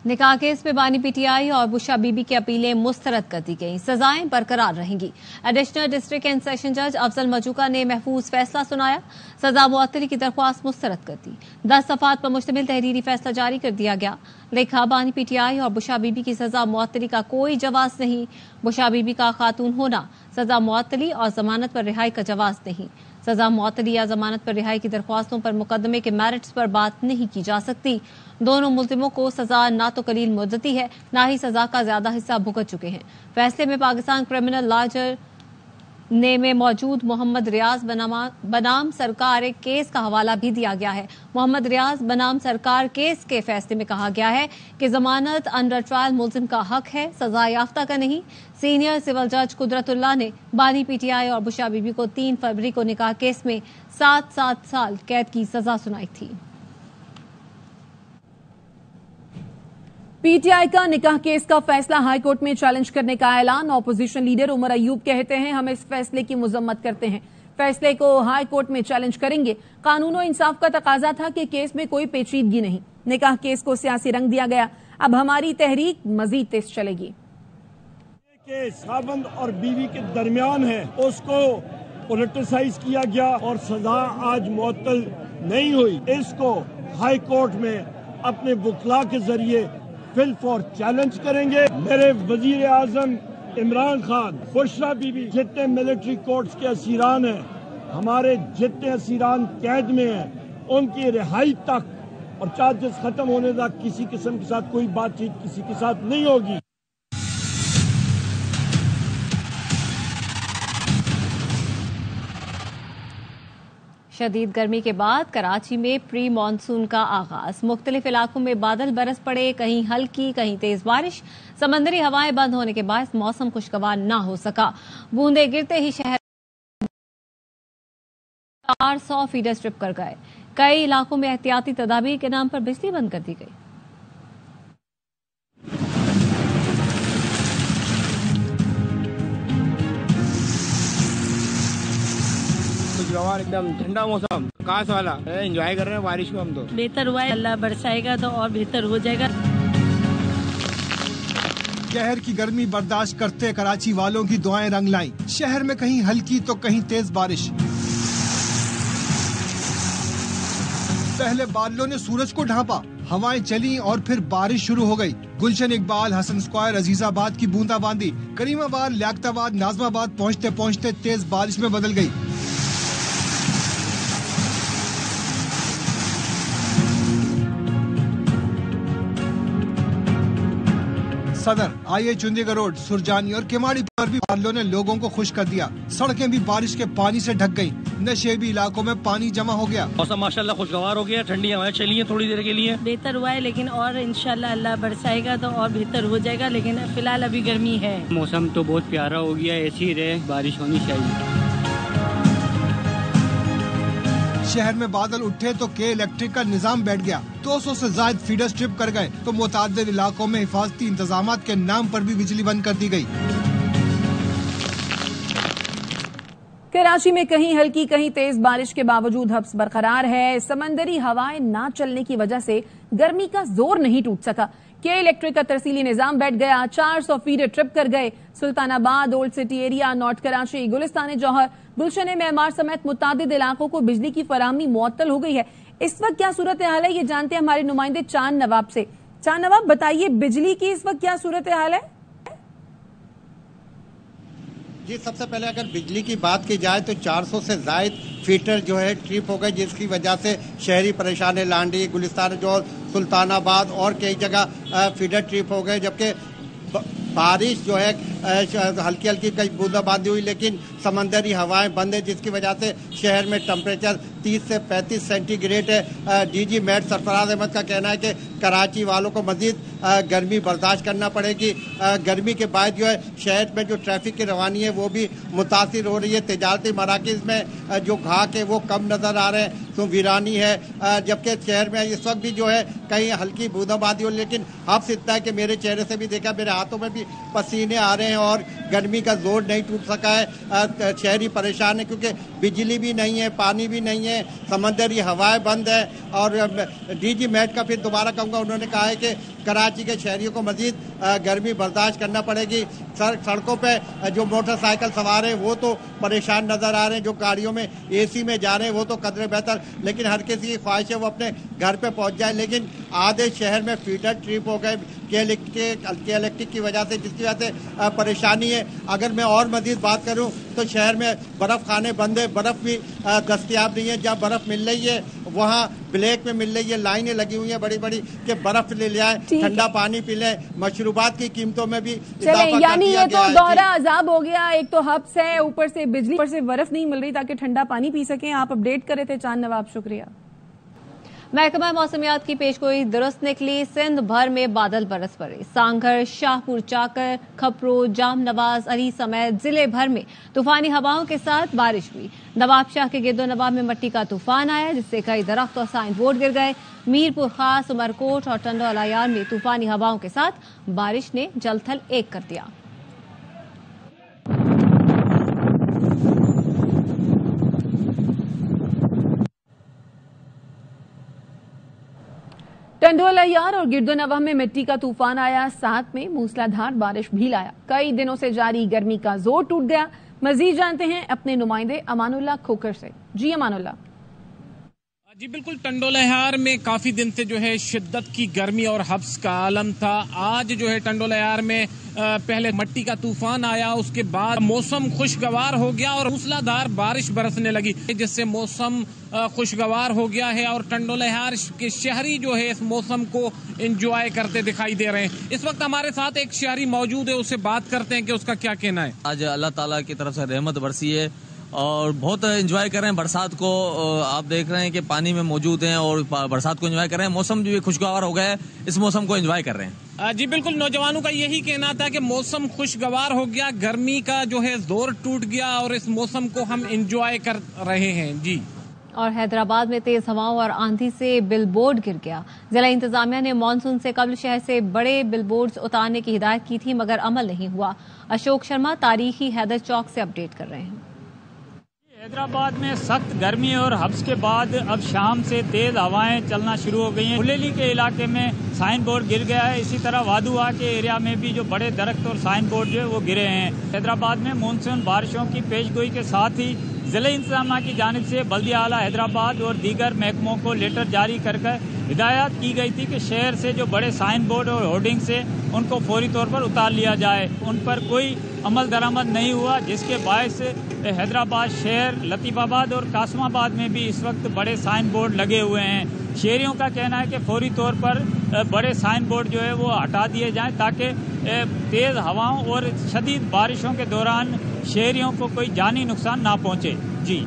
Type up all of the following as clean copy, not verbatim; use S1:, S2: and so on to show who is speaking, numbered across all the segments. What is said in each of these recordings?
S1: निकाह केस में बानी पीटीआई और बुशा बीबी की अपीलें मुस्तरद कर दी गईं। सजाएं बरकरार रहेंगी। एडिशनल डिस्ट्रिक्ट एंड सेशन जज अफजल मजूका ने महफूज फैसला सुनाया। सजा मुअत्तली की दरख्वास्त मुस्तरद कर दी। 10 सफ़ात पर मुश्तमिल तहरीरी फैसला जारी कर दिया गया। लिखा, बानी पीटीआई और बुशा बीबी की सजा मुअत्तली का कोई जवाज नहीं। बुशा बीबी का खातून होना सजा मुअत्तली और जमानत पर रिहाई का जवाज नहीं। सजा मुअत्तली या जमानत पर रिहाई की दरख्वास्तों पर मुकदमे के मेरिट्स पर बात नहीं की जा सकती। दोनों मुल्जिमों को सजा ना तो कलील मुद्दती है, ना ही सजा का ज्यादा हिस्सा भुगत चुके हैं। फैसले में पाकिस्तान क्रिमिनल लॉ ने में मौजूद मोहम्मद रियाज बनाम सरकार एक केस का हवाला भी दिया गया है। मोहम्मद रियाज बनाम सरकार केस के फैसले में कहा गया है कि जमानत अंडर ट्रायल मुल्जिम का हक है, सजा याफ्ता का नहीं। सीनियर सिविल जज कुदरतुल्लाह ने बानी पीटीआई और बुशा बीबी को 3 फरवरी को निकाह केस में 7 साल कैद की सजा सुनाई थी।
S2: पीटीआई का निकाह केस का फैसला हाईकोर्ट में चैलेंज करने का ऐलान। ऑपोजिशन लीडर उमर अयूब कहते हैं, हम इस फैसले की मजम्मत करते हैं, फैसले को हाईकोर्ट में चैलेंज करेंगे। कानून और इंसाफ का तकाजा था कि केस में कोई पेचीदगी नहीं। निकाह केस को सियासी रंग दिया गया। अब हमारी तहरीक मजीद तेज चलेगी।
S3: केस खावंद और बीवी के दरमियान है, उसको पोलिटिसाइज किया गया और सजा आज मुअत्तल नहीं हुई। इसको हाई कोर्ट में अपने वकला के जरिए फिल फॉर चैलेंज करेंगे। मेरे वजीर आजम इमरान खान, बुशरा बीबी, जितने मिलिट्री कोर्ट्स के असीरान हैं, हमारे जितने असीरान कैद में हैं, उनकी रिहाई तक और चार्जेस खत्म होने तक किसी किस्म के साथ कोई बातचीत किसी के साथ नहीं होगी।
S1: शदीद गर्मी के बाद कराची में प्री मानसून का आगाज। मुख्तलिफ इलाकों में बादल बरस पड़े, कहीं हल्की कहीं तेज बारिश। समंदरी हवाएं बंद होने के बायस मौसम खुशगवार न हो सका। बूंदे गिरते ही शहर 400 फीडर स्ट्रिप कर गए। कई इलाकों में एहतियाती तदाबीर के नाम पर बिजली बंद कर दी गई।
S4: एकदम ठंडा मौसम, काश वाला एंजॉय कर रहे हैं बारिश को। हम तो
S5: बेहतर हुआ है, अल्लाह बरसाएगा तो और बेहतर हो जाएगा।
S6: शहर की गर्मी बर्दाश्त करते कराची वालों की दुआएं रंग लाई। शहर में कहीं हल्की तो कहीं तेज बारिश। पहले बादलों ने सूरज को ढांपा, हवाएं चली और फिर बारिश शुरू हो गई। गुलशन इकबाल, हसन स्क्वायर, अजीजाबाद की बूंदाबांदी करीमाबाद, लियाकताबाद, नाजमाबाद पहुँचते पहुँचते तेज बारिश में बदल गई। सदर, आईए चुंदीगढ़ रोड, सुरजानी और केमाड़ी पर भी बादलों ने लोगों को खुश कर दिया। सड़कें भी बारिश के पानी से ढक गईं। नशेबी इलाकों में पानी जमा हो गया।
S4: मौसम माशाल्लाह खुशगवार हो गया, ठंडी हवाएं चली हैं थोड़ी देर के लिए।
S5: बेहतर हुआ है, लेकिन और इंशाल्लाह अल्लाह बरसाएगा तो और बेहतर हो जाएगा, लेकिन फिलहाल अभी गर्मी है।
S4: मौसम तो बहुत प्यारा हो गया, ऐसी ही रहे, बारिश होनी चाहिए।
S6: शहर में बादल उठे तो के इलेक्ट्रिक का निजाम बैठ गया। 200 से ज्यादा फीडर स्ट्रिप कर गए तो मुतादिद इलाकों में हिफाजती इंतजामात के नाम पर भी बिजली बंद कर दी गई।
S2: कराची में कहीं हल्की कहीं तेज बारिश के बावजूद हब्स बरकरार है। समंदरी हवाएं ना चलने की वजह से गर्मी का जोर नहीं टूट सका। के इलेक्ट्रिक का तरसीली निजाम बैठ गया। 400 फीडर ट्रिप कर गए। Sultanabad, old city area, north Karachi, Gulistan Jauhar, Gulshan Memar समेत मुतादिद इलाकों को बिजली की फराहमी मुअत्तल हो गई है। इस वक्त क्या सूरत हाल है, ये जानते हैं हमारे नुमाइंदे चांद नवाब से। चांद नवाब, बताइए बिजली की इस वक्त क्या सूरत हाल है?
S7: जी, सबसे पहले अगर बिजली की बात की जाए तो 400 से ज़ायद फीडर जो है ट्रिप हो गए, जिसकी वजह से शहरी परेशान है। लांडी, गुलिस्तान जो सुल्तानाबाद और कई जगह फीडर ट्रिप हो गए, जबकि बारिश जो है हल्की हल्की कई बूंदाबांदी हुई, लेकिन समंदरी हवाएं बंद है, जिसकी वजह से शहर में टेम्परेचर 30 से 35 सेंटीग्रेड है। डीजी मेट सरफराज अहमद का कहना है कि कराची वालों को मजीद गर्मी बर्दाश्त करना पड़ेगी। गर्मी के बाद जो है शहर में जो ट्रैफिक की रवानी है वो भी मुतासिर हो रही है। तिजारती मराकिज़ में जो घाक है वो कम नज़र आ रहे हैं, तो वीरानी है। जबकि शहर में इस वक्त भी जो है कहीं हल्की बूंदाबांदी हो, लेकिन हब्स इतना है कि मेरे चेहरे से भी देखा, मेरे हाथों में भी पसीने आ रहे हैं और गर्मी का जोर नहीं टूट सका है। शहरी परेशान है क्योंकि बिजली भी नहीं है, पानी भी नहीं है, समंदरी हवाएं बंद है। और डीजी मेट का फिर दोबारा कहूँगा, उन्होंने कहा है कि कराची के शहरियों को मजीद गर्मी बर्दाश्त करना पड़ेगी। सड़कों पे जो मोटरसाइकिल सवार हैं वो तो परेशान नज़र आ रहे हैं, जो गाड़ियों में AC में जा रहे हैं वो तो कदरे बेहतर, लेकिन हर किसी की ख्वाहिश है वो अपने घर पे पहुंच जाए। लेकिन आधे शहर में फीडर ट्रिप हो गए के इलेक्ट्रिक की वजह से, जिसकी वजह से परेशानी है। अगर मैं और मजीद बात करूं तो शहर में बर्फ़ खाने बंद है, बर्फ़ भी दस्तयाब नहीं है। जहाँ बर्फ़ मिल रही है वहाँ ब्लैक में मिल रही है, लाइनें लगी हुई हैं बड़ी बड़ी कि बर्फ ले जाए, ठंडा पानी पी लें। मशरूबात की कीमतों में भी इजाफा
S2: यानी ये तो दौरा अजाब हो गया। एक तो हब्स है, ऊपर से बिजली, ऊपर से बर्फ नहीं मिल रही ताकि ठंडा पानी पी सकें। आप अपडेट कर रहे थे चांद नवाब, शुक्रिया।
S1: महकमा मौसमियात की पेशगोई दुरुस्त निकली। सिंध भर में बादल बरस पड़े। सांगर, शाहपुर, चाकर, खपरो, जाम नवाज, अली समेत जिले भर में तूफानी हवाओं के साथ बारिश हुई। नवाबशाह के गिरदो नवाब में मिट्टी का तूफान आया, जिससे कई दरख्त और साइन बोर्ड गिर गए। मीरपुर खास, उमरकोट और टंडोलायार में तूफानी हवाओं के साथ बारिश ने जलथल एक कर दिया।
S2: टंडोलायार और गिरदोनवाह में मिट्टी का तूफान आया, साथ में मूसलाधार बारिश भी लाया। कई दिनों से जारी गर्मी का जोर टूट गया। मजीद जानते हैं अपने नुमाइंदे अमानुल्लाह खोखर से। जी अमानुल्लाह।
S8: जी बिल्कुल, टंडोलायार में काफी दिन से जो है शिद्दत की गर्मी और हब्स का आलम था। आज जो है टंडोलायार में पहले मिट्टी का तूफान आया, उसके बाद मौसम खुशगवार हो गया और मूसलाधार बारिश बरसने लगी, जिससे मौसम खुशगवार हो गया है और टंडोलायार के शहरी जो है इस मौसम को एंजॉय करते दिखाई दे रहे हैं। इस वक्त हमारे साथ एक शहरी मौजूद है, उससे बात करते हैं कि उसका क्या कहना है।
S9: आज अल्लाह ताला की तरफ से रहमत बरसी है और बहुत एंजॉय कर रहे हैं बरसात को। आप देख रहे हैं कि पानी में मौजूद हैं और बरसात को एंजॉय कर रहे हैं। मौसम जो खुशगवार हो गया है, इस मौसम को एंजॉय कर रहे हैं।
S8: जी बिल्कुल, नौजवानों का यही कहना था कि मौसम खुशगवार हो गया, गर्मी का जो है जोर टूट गया और इस मौसम को हम एंजॉय कर रहे हैं। जी।
S1: और हैदराबाद में तेज हवाओं और आंधी से बिलबोर्ड गिर गया। जिला इंतजामिया ने मानसून से कबल शहर से बड़े बिलबोर्ड्स उतारने की हिदायत की थी, मगर अमल नहीं हुआ। अशोक शर्मा तारीखी हैदर चौक से अपडेट कर रहे हैं।
S10: हैदराबाद में सख्त गर्मी और हब्स के बाद अब शाम से तेज हवाएं चलना शुरू हो गई हैं। हुलेली के इलाके में साइन बोर्ड गिर गया है। इसी तरह वादुआ के एरिया में भी जो बड़े दरख्त और साइन बोर्ड जो है वो गिरे हैं। हैदराबाद में मानसून बारिशों की पेशगोई के साथ ही जिला इंतजामिया की जानिब से बल्दिया आला हैदराबाद और दीगर महकमों को लेटर जारी कर हिदायत की गई थी कि शहर से जो बड़े साइन बोर्ड और होर्डिंग से उनको फौरी तौर पर उतार लिया जाए। उन पर कोई अमल दरामद नहीं हुआ, जिसके बायस हैदराबाद शहर, लतीफाबाद और कासमाबाद में भी इस वक्त बड़े साइन बोर्ड लगे हुए हैं। शहरियों का कहना है कि फौरी तौर पर बड़े साइन बोर्ड जो है वो हटा दिए जाएं ताकि तेज़ हवाओं और शदीद बारिशों के दौरान शहरियों को कोई जानी नुकसान ना पहुंचे। जी।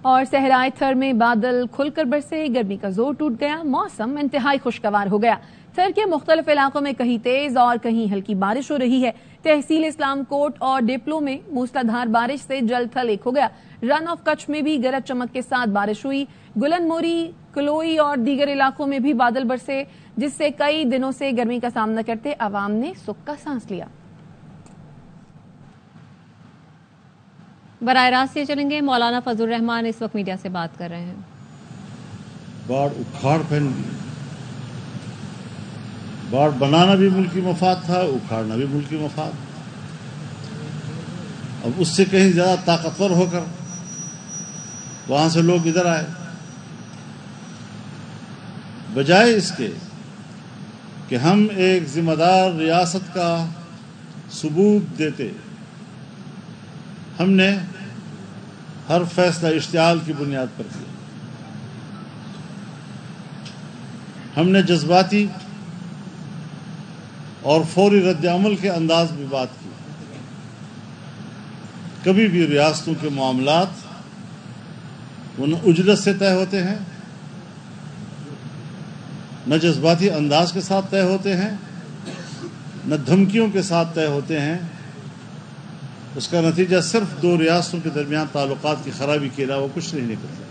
S2: और सहराए थर में बादल खुलकर बरसे, गर्मी का जोर टूट गया, मौसम इंतहाई खुशगवार हो गया। थर के मुख्तलिफ इलाकों में कहीं तेज और कहीं हल्की बारिश हो रही है। तहसील इस्लाम कोट और डिप्लो में मूसलाधार बारिश से जलथल एक हो गया। रन ऑफ कच्छ में भी गरज चमक के साथ बारिश हुई। गुलन मोरी, कलोई और दीगर इलाकों में भी बादल बरसे, जिससे कई दिनों से गर्मी का सामना करते अवाम ने सुख का सांस लिया।
S1: बराह रास्त से चलेंगे, मौलाना फजल रहमान इस वक्त मीडिया से बात कर रहे हैं।
S11: बाढ़ उखाड़ फैल गई। बाढ़ बनाना भी मुल्की मफाद था, उखाड़ना भी मुल्की मफाद। अब उससे कहीं ज्यादा ताकतवर होकर वहां से लोग इधर आए, बजाय इसके कि हम एक जिम्मेदार रियासत का सबूत देते, हमने हर फैसला इश्तियाल की बुनियाद पर किया। हमने जज्बाती और फौरी रद्द-ए-अमल के अंदाज में बात की। कभी भी रियासतों के मामलात वो न उजलत से तय होते हैं, न जज्बाती अंदाज के साथ तय होते हैं, न धमकियों के साथ तय होते हैं। उसका नतीजा सिर्फ दो रियासतों के दरमियान ताल्लुकात की खराबी के अलावा कुछ नहीं निकलता।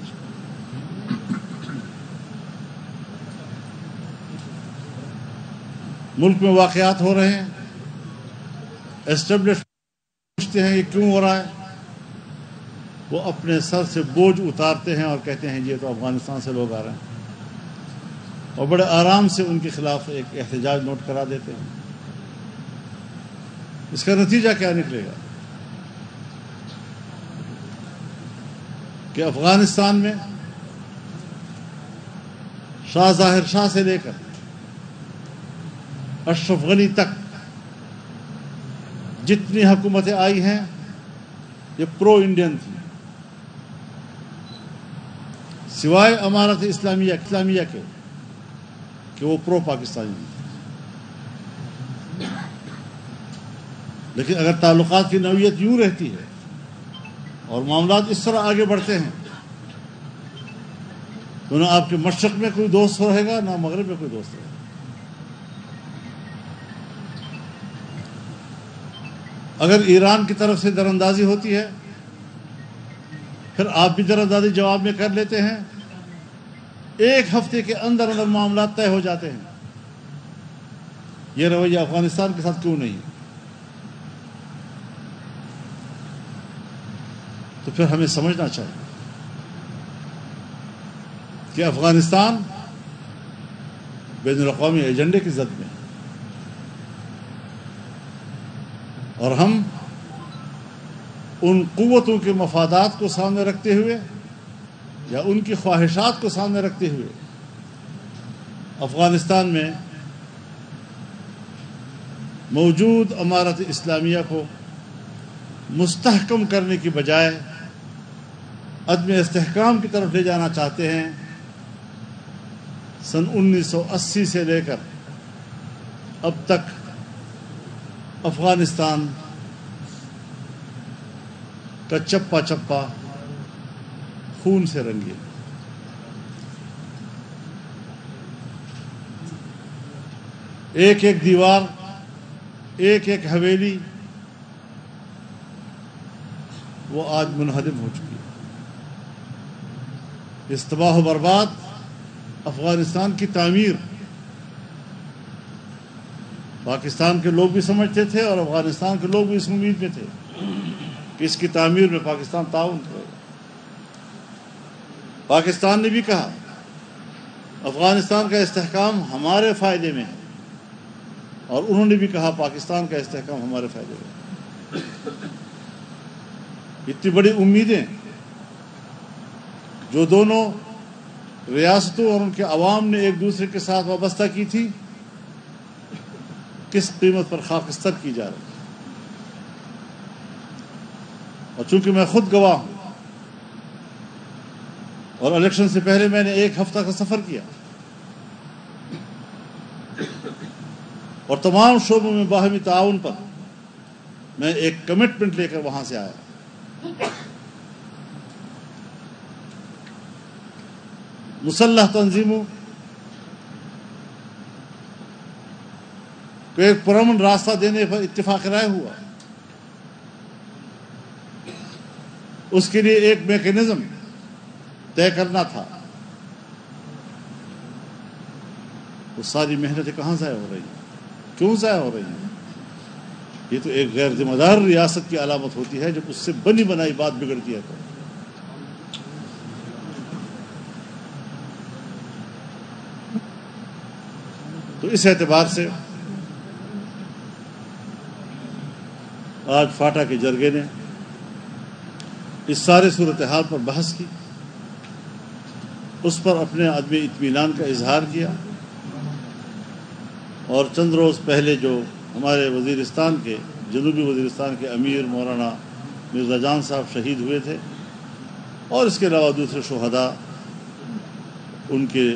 S11: मुल्क में वाक़यात हो रहे हैं, एस्टेब्लिश पूछते हैं ये क्यों हो रहा है, वो अपने सर से बोझ उतारते हैं और कहते हैं ये तो अफगानिस्तान से लोग आ रहे हैं। اور بڑے آرام سے ان کے خلاف ایک احتجاج نوٹ کرا دیتے ہیں. اس کا نتیجہ کیا نکلے گا کہ افغانستان میں شاہ ظاہر شاہ سے لے کر اشرف غنی تک جتنی حکومتیں آئی ہیں یہ پرو انڈین تھی، سوائے امارت اسلامیہ کے کہ وہ پرو پاکستانی تھی. لیکن اگر تعلقات کی نوعیت یوں رہتی ہے اور معاملات اس طرح آگے بڑھتے ہیں تو نہ آپ کے مشرق میں کوئی دوست رہے گا نہ مغرب میں کوئی دوست رہے گا. اگر ایران کی طرف سے دراندازی ہوتی ہے پھر آپ بھی دراندازی جواب میں کر لیتے ہیں، ایک ہفتے کے اندر اندر معاملات طے ہو جاتے ہیں. یہ رویہ افغانستان کے ساتھ کیوں نہیں؟ تو پھر ہمیں سمجھنا چاہیے کہ افغانستان بین الاقوامی ایجنڈے کی زد میں، اور ہم ان قوتوں کے مفادات کو سامنے رکھتے ہوئے یا ان کی خواہشات کو سامنے رکھتے ہوئے افغانستان میں موجود امارت اسلامیہ کو مستحکم کرنے کی بجائے عدم استحکام کی طرف لے جانا چاہتے ہیں. سن 1980 سے لے کر اب تک افغانستان کا چپا چپا خون سے رنگین. ایک ایک دیوار، ایک ایک حویلی وہ آج منہدم ہو چکی ہے. اس تباہ و برباد افغانستان کی تعمیر پاکستان کے لوگ بھی سمجھتے تھے اور افغانستان کے لوگ بھی اس امید میں تھے کہ اس کی تعمیر میں پاکستان تعاون کرے گا. پاکستان نے بھی کہا افغانستان کا استحکام ہمارے فائدے میں ہے، اور انہوں نے بھی کہا پاکستان کا استحکام ہمارے فائدے میں ہے. اتنی بڑی امیدیں جو دونوں ریاستوں اور ان کے عوام نے ایک دوسرے کے ساتھ وابستہ کی تھی، کس قیمت پر خاکستر کی جا رہی ہے. اور چونکہ میں خود گواہ ہوں اور الیکشن سے پہلے میں نے ایک ہفتہ کا سفر کیا اور تمام شعبوں میں باہمی تعاون پر میں ایک کمٹمنٹ لے کر وہاں سے آیا. مسلح تنظیموں کو ایک پرامن راستہ دینے پر اتفاق رائے ہوا. اس کے لیے ایک میکینزم طے کرنا تھا. وہ ساری محنتیں کہاں ضائع ہو رہی ہیں؟ کیوں ضائع ہو رہی ہیں؟ یہ تو ایک غیر ذمہ دار ریاست کی علامت ہوتی ہے جب اس سے بنی بنائی بات بگڑتی ہے. تو اس اعتبار سے آج فاٹا کے جرگے نے اس سارے صورتحال پر بحث کی، اس پر اپنے عدم اطمینان کا اظہار کیا، اور چند روز پہلے جو ہمارے وزیرستان کے جنوبی وزیرستان کے امیر مولانا مرزا جان صاحب شہید ہوئے تھے، اور اس کے علاوہ دوسرے شہداء، ان کے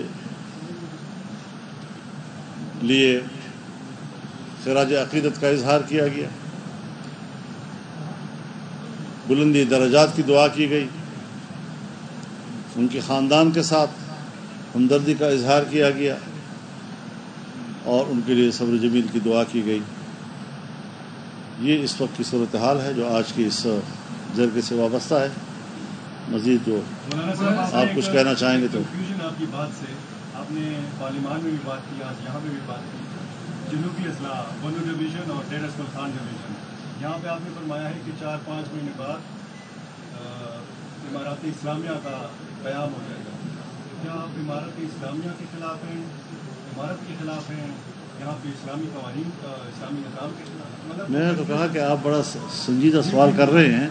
S11: لیے خراج عقیدت کا اظہار کیا گیا، بلندی درجات کی دعا کی گئی، ان کے خاندان کے ساتھ ہمدردی کا اظہار کیا گیا، اور ان کے لیے صبر جمیل کی دعا کی گئی. یہ اس وقت کی صورتحال ہے جو آج کی اس جرگے سے وابستہ ہے. مزید جو آپ کچھ کہنا چاہیں گے تو.
S12: آپ کی بات سے آپ نے پارلیمان میں بھی بات کی، آج یہاں پہ بھی بات کی، جنوبی اضلاع بنو ڈویژن اور ڈیر اسمل خان ڈویژن، یہاں پہ آپ نے فرمایا ہے کہ 4-5 مہینے بعد امارات اسلامیہ کا قیام ہو جائے گا. क्या आप इमारत इस्लामिया के खिलाफ हैं, इमारत के खिलाफ हैं, यहाँ पे इस्लामी कवानीन का इस्लामी निज़ाम के खिलाफ? मतलब
S11: मैंने तो कहा कि आप बड़ा संजीदा सवाल कर रहे हैं,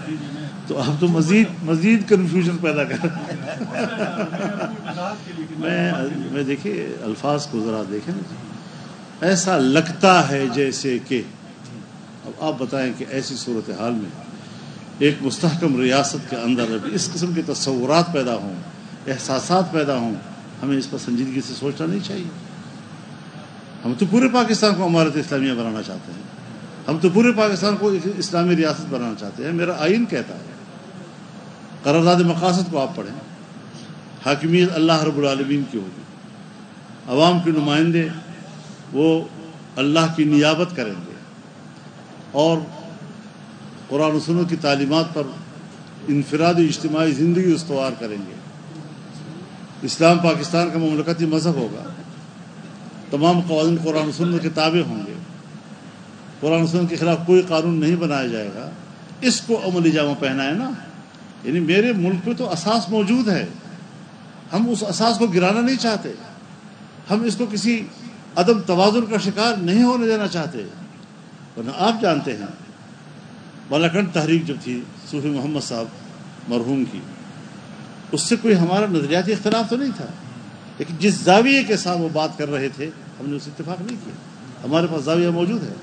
S11: तो आप तो मजीद कन्फ्यूजन पैदा कर रहे हैं। मैं देखिए अल्फाज को ज़रा देखें ना, ऐसा लगता है जैसे कि, अब आप बताएं कि ऐसी सूरत हाल में एक मुस्तहकम रियासत के अंदर अभी इस किस्म के तस्वुरात पैदा हों, एहसासात पैदा हों, हमें इस पर संजीदगी से सोचना नहीं चाहिए। हम तो पूरे पाकिस्तान को इमारत इस्लामिया बनाना चाहते हैं, हम तो पूरे पाकिस्तान को इस्लामी रियासत बनाना चाहते हैं। मेरा आइन कहता है, करारदाद मकासद को आप पढ़ें, हाकिमियत अल्लाह रब्बुल आलमीन की होगी, अवाम के नुमाइंदे वो अल्लाह की नियाबत करेंगे और कुरान और सुन्नत की तालीमात पर इनफरादी इज्तिमाई ज़िंदगी उस्तवार करेंगे। इस्लाम पाकिस्तान का ममलकती मज़हब होगा, तमाम क़वानीन कुरान और सुन्नत के ताबे होंगे, कुरान और सुन्नत के खिलाफ कोई कानून नहीं बनाया जाएगा। इसको अमली जामा पहनाए ना, यानी मेरे मुल्क में तो असास मौजूद है, हम उस असास को गिराना नहीं चाहते, हम इसको किसी अदम तवाज़ुन का शिकार नहीं होने देना चाहते। वरना आप जानते हैं बालाकंड तहरीक जब थी सूफी मोहम्मद साहब मरहूम की, उससे कोई हमारा नज़रियाती इख्तिलाफ तो नहीं था, लेकिन जिस जाविये के साथ वो बात कर रहे थे हमने उससे इत्तेफाक नहीं किया। हमारे पास जाविया मौजूद है,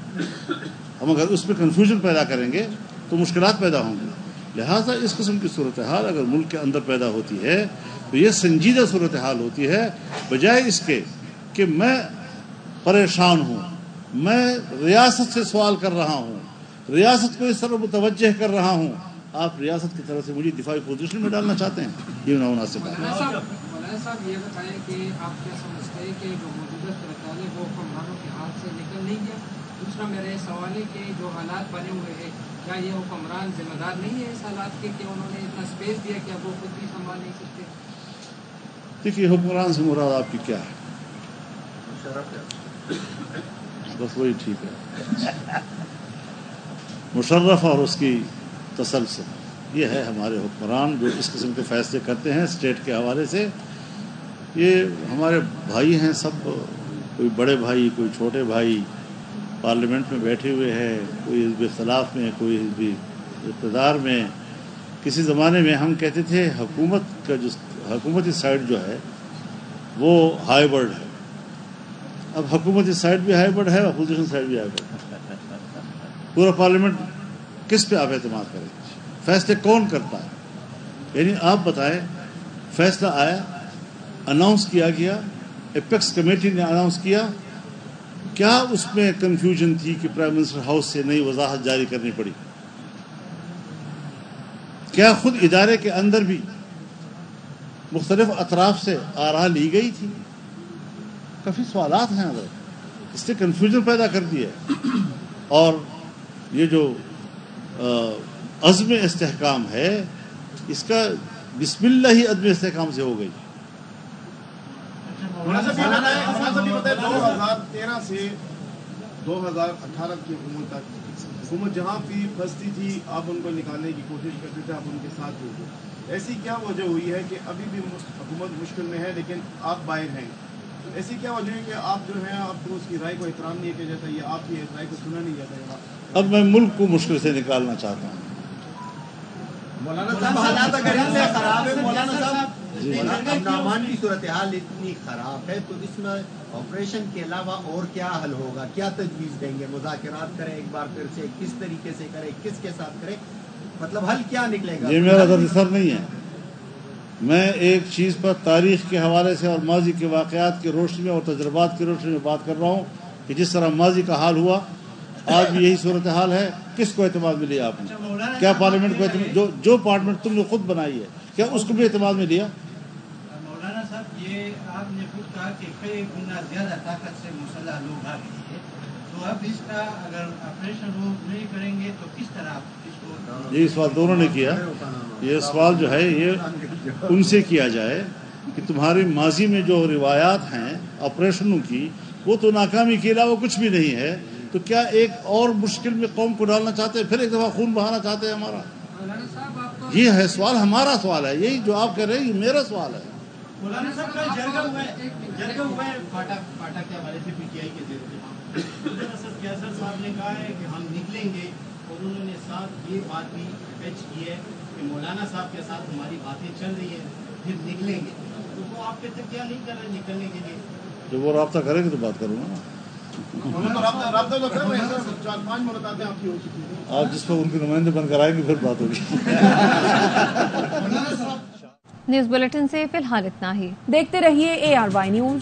S11: हम अगर उसमें कन्फ्यूजन पैदा करेंगे तो मुश्किलात पैदा होंगी। लिहाजा इस किस्म की सूरत हाल अगर मुल्क के अंदर पैदा होती है तो ये संजीदा सूरत हाल होती है, बजाय इसके कि मैं परेशान हूँ, मैं रियासत से सवाल कर रहा हूँ, रियासत को इस तरह मुतवज्जह कर रहा हूँ। आप रियासत की तरफ से मुझे दिफाई पोजीशन में डालना चाहते हैं, ये नामुनासिब बात है।
S13: मौलाना साहब ये बताएं कि आप क्या समझते हैं कि जो मौजूदा सूरत है वो हुक्मरानों के हाथ से निकल नहीं गया? दूसरा मेरा ये सवाल है कि जो हालात बने हुए हैं, क्या ये हुक्मरान जिम्मेदार नहीं है इस हालात के कि उन्होंने इतना स्पेस दिया कि अब वो खुद भी संभाल नहीं सकते?
S11: देखिए हुक्मरान से मुराद आपकी क्या है? बस वही ठीक है, मुशर्रफ और उसकी तसलसल, ये है हमारे हुक्मरान जो इस किस्म के फैसले करते हैं स्टेट के हवाले से। ये हमारे भाई हैं सब, कोई बड़े भाई कोई छोटे भाई, पार्लियामेंट में बैठे हुए हैं, कोई हिज़्ब इख्तिलाफ में, कोई हिज़्ब इक़्तिदार में। किसी ज़माने में हम कहते थे हुकूमत का जो हुकूमती साइड जो है वो हाइब्रिड है, अब हुकूमती साइड भी हाइब्रिड है, अपोजिशन साइड भी हाइब्रिड है। पूरा पार्लियामेंट किस पे आप एतमाद करें? फैसले कौन करता है? यानी आप बताएं, फैसला आया, अनाउंस किया गया, एपेक्स कमेटी ने अनाउंस किया, क्या उसमें कंफ्यूजन थी कि प्राइम मिनिस्टर हाउस से नई वजाहत जारी करनी पड़ी? क्या खुद इदारे के अंदर भी मुख्तलिफ अतराफ से आरा ली गई थी? काफ़ी सवालात हैं अगर, इससे कंफ्यूजन पैदा कर दी है। और ये जो अज़्म इस्तेहकाम है, इसका बिस्मिल्लाह ही अज़्म इस्तेहकाम से हो गई।
S14: 2013 से 2018 की हुकूमत तक हुकूमत जहाँ भी फंसती थी आप उनको निकालने की कोशिश करते थे, आप उनके साथ थे। ऐसी क्या वजह हुई है कि अभी भी हुकूमत मुश्किल में है लेकिन आप बाहर हैं? तो ऐसी क्या वजह है कि आप जो है आपको उसकी राय को एहतराम नहीं किया जाता, या आपकी राय को सुना नहीं जाता?
S11: अब मैं मुल्क को मुश्किल से निकालना चाहता हूँ।
S15: मौलाना साहब हालात अगर इतने खराब है, मौलाना साहब अमन की सूरत हाल इतनी खराब है, तो इसमें ऑपरेशन के अलावा और क्या हल होगा? क्या तजवीज़ देंगे? मुज़ाकरात करें एक बार फिर से, किस तरीके से करें, किसके साथ करें, मतलब हल क्या निकलेगा?
S11: ये मेरा दरअसल नहीं है। मैं एक चीज़ पर तारीख़ के हवाले से और माजी के वाक़यात की रोशनी में और तजर्बात की रोशनी में बात कर रहा हूँ कि जिस तरह माजी का हाल हुआ आज भी यही सूरत हाल है। किसको एतमाद में लिया आपने? क्या पार्लियामेंट को जो पार्लियामेंट तुमने खुद बनाई है क्या उसको भी एतमाद में लिया?
S16: मौलाना साहब ये आपने खुद कहा कि कई गुना ज़्यादा ताकत से मुसल्लह लोग आ गए हैं, तो अब इसका अगर ऑपरेशन वो नहीं करेंगे तो किस तरह इसको?
S11: यही सवाल दोनों ने किया। ये सवाल जो है ये उनसे किया जाए कि तुम्हारी माजी में जो रिवायात हैं ऑपरेशनों की वो तो नाकामी के अलावा कुछ भी नहीं है, तो क्या एक और मुश्किल में कौम को डालना चाहते हैं, फिर एक दफ़ा खून बहाना चाहते हैं हमारा? ये है सवाल, हमारा सवाल है। यही जो आप कह रहे हैं ये मेरा सवाल है।
S16: मौलाना साहब कल जरगा हुआ है फाटा के हवाले से पीटीआई के जेर असद कैसर साहब ने कहा है कि हम निकलेंगे और उन्होंने साथ ये बात भी टच की है कि मौलाना साहब के साथ हमारी बातें चल रही है फिर निकलेंगे, तो वो आप पे तक क्या नहीं कर रहे निकलने के लिए?
S11: जब वो राब्ता करेंगे तो बात करूँगा ना। आप जिस पर उनके नुमाइंदे बनकर आएंगे फिर बात होगी।
S1: न्यूज बुलेटिन से फिलहाल इतना ही।
S2: देखते रहिए ARY न्यूज।